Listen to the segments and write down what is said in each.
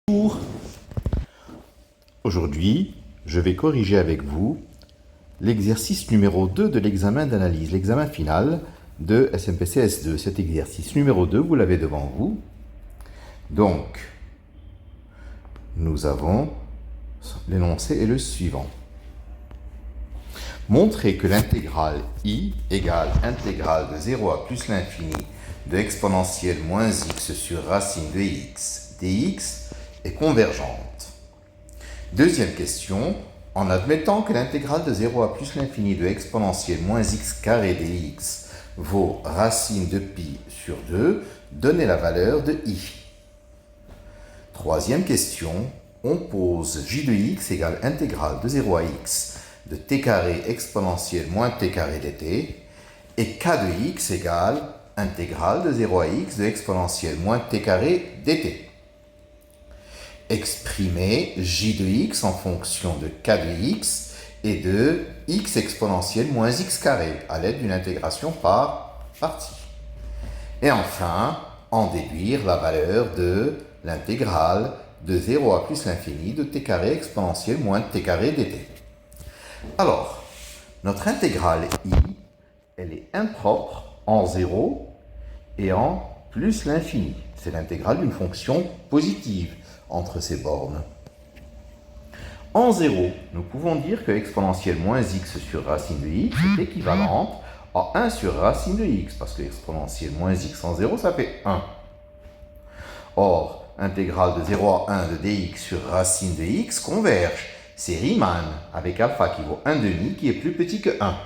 Bonjour. Aujourd'hui, je vais corriger avec vous l'exercice numéro 2 de l'examen d'analyse, l'examen final de SMPC S2. Cet exercice numéro 2, vous l'avez devant vous. Donc, nous avons l'énoncé est le suivant. Montrer que l'intégrale I égale intégrale de 0 à plus l'infini de exponentielle moins x sur racine de x dx est convergente. Deuxième question, en admettant que l'intégrale de 0 à plus l'infini de exponentielle moins x carré dx vaut racine de pi sur 2, donnez la valeur de i. Troisième question, on pose j de x égale intégrale de 0 à x de t carré exponentielle moins t carré dt et k de x égale intégrale de 0 à x de exponentielle moins t carré dt. Exprimer j de x en fonction de k de x et de x exponentielle moins x carré à l'aide d'une intégration par partie. Et enfin, en déduire la valeur de l'intégrale de 0 à plus l'infini de t carré exponentielle moins t carré dt. Alors, notre intégrale i, elle est impropre en 0 et en plus l'infini. C'est l'intégrale d'une fonction positive entre ces bornes. En 0, nous pouvons dire que exponentielle moins x sur racine de x est équivalente à 1 sur racine de x, parce que exponentielle moins x en 0, ça fait 1. Or, intégrale de 0 à 1 de dx sur racine de x converge. C'est Riemann, avec alpha qui vaut 1,5, qui est plus petit que 1.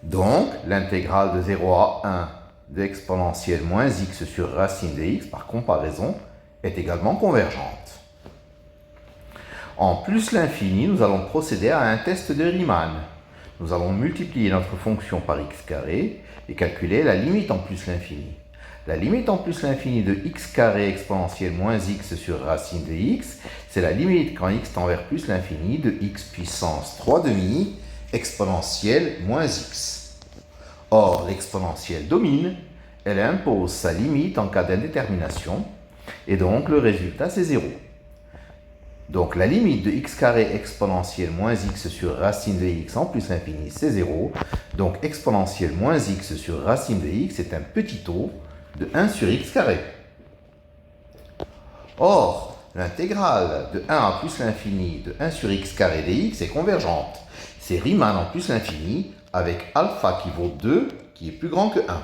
Donc, l'intégrale de 0 à 1 de exponentielle moins x sur racine de x, par comparaison, est également convergente. En plus l'infini, nous allons procéder à un test de Riemann. Nous allons multiplier notre fonction par x carré et calculer la limite en plus l'infini. La limite en plus l'infini de x carré exponentielle moins x sur racine de x, c'est la limite quand x tend vers plus l'infini de x puissance 3,5 exponentielle moins x. Or, l'exponentielle domine, elle impose sa limite en cas d'indétermination, et donc le résultat c'est 0. Donc la limite de x carré exponentielle moins x sur racine de x en plus l'infini c'est 0. Donc exponentielle moins x sur racine de x est un petit taux de 1 sur x carré. Or, l'intégrale de 1 à plus l'infini de 1 sur x carré dx est convergente. C'est Riemann en plus l'infini avec alpha qui vaut 2 qui est plus grand que 1.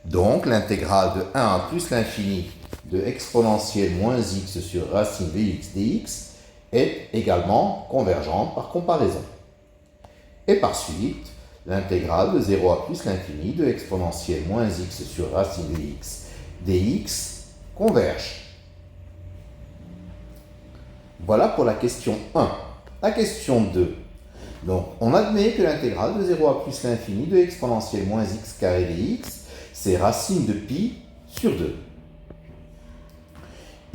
Donc, l'intégrale de 1 à plus l'infini de exponentielle moins x sur racine de x dx est également convergente par comparaison. Et par suite, l'intégrale de 0 à plus l'infini de exponentielle moins x sur racine de x dx converge. Voilà pour la question 1. La question 2. Donc, on admet que l'intégrale de 0 à plus l'infini de exponentielle moins x carré dx, c'est racine de pi sur 2.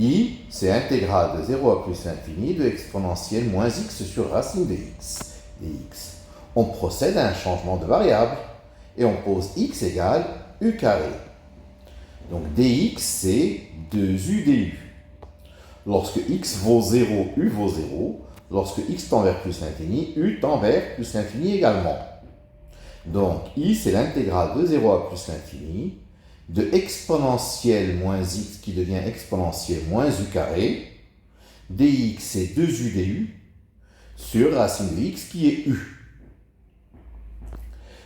I, c'est intégrale de 0 à plus l'infini de exponentielle moins x sur racine de x dx. On procède à un changement de variable et on pose x égale u carré. Donc dx, c'est 2u du. Lorsque x vaut 0, u vaut 0. Lorsque x tend vers plus l'infini, u tend vers plus l'infini également. Donc i, c'est l'intégrale de 0 à plus l'infini de exponentielle moins x qui devient exponentielle moins u carré. Dx, c'est 2u du sur racine de x qui est u.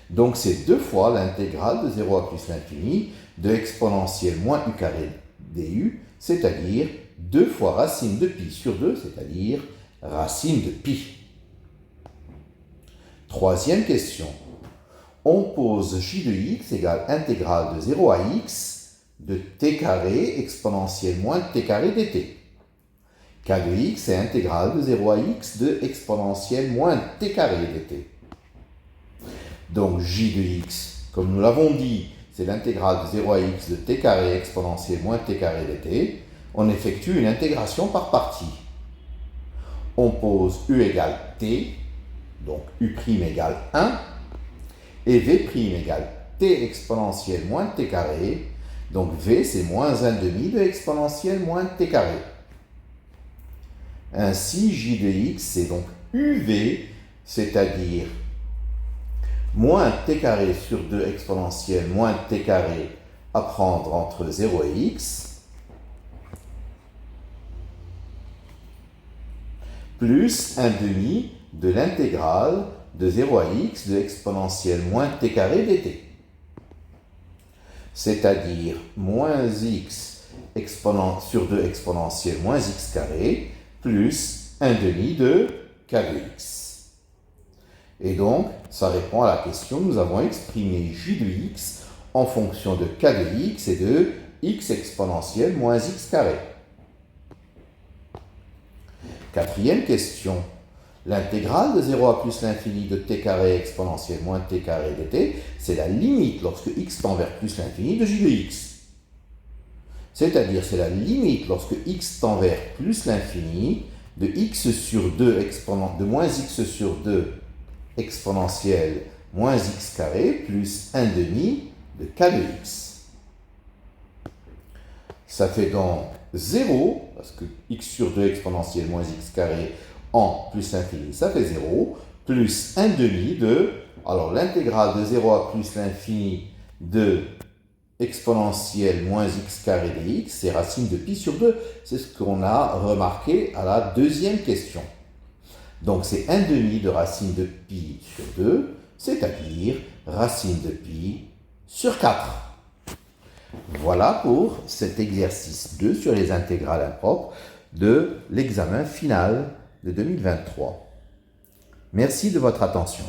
Donc, c'est 2 fois l'intégrale de 0 à plus l'infini de exponentielle moins u carré du, c'est-à-dire 2 fois racine de pi sur 2, c'est-à-dire racine de pi. Troisième question. On pose j de x égale intégrale de 0 à x de t carré exponentielle moins t carré dt. K de x est intégrale de 0 à x de exponentielle moins t carré dt. Donc j de x, comme nous l'avons dit, c'est l'intégrale de 0 à x de t carré exponentielle moins t carré dt. On effectue une intégration par partie. On pose u égale t, donc u' égale 1, et v' égale t exponentielle moins t carré, Donc v, c'est moins 1 demi de exponentielle moins t carré. Ainsi, j de x, c'est donc uv, c'est-à-dire moins t carré sur 2 exponentielle moins t carré à prendre entre 0 et x, plus 1 demi de l'intégrale de 0 à x de exponentielle moins t carré dt. C'est-à-dire moins x sur 2 exponentielle moins x carré plus 1 demi de k de x. Et donc, ça répond à la question, nous avons exprimé j de x en fonction de k de x et de x exponentielle moins x carré. Quatrième question. L'intégrale de 0 à plus l'infini de t carré exponentielle moins t carré dt, c'est la limite lorsque x tend vers plus l'infini de j de x. C'est-à-dire, c'est la limite lorsque x tend vers plus l'infini de x sur 2 de moins x sur 2 exponentielle moins x carré plus 1 demi de k de x. Ça fait donc 0, parce que x sur 2 exponentielle moins x carré en plus l'infini, ça fait 0, plus 1 demi de, alors l'intégrale de 0 à plus l'infini de exponentielle moins x carré dx, c'est racine de pi sur 2. C'est ce qu'on a remarqué à la deuxième question. Donc c'est 1 demi de racine de pi sur 2, c'est-à-dire racine de pi sur 4. Voilà pour cet exercice 2 sur les intégrales impropres de l'examen final de 2023. Merci de votre attention.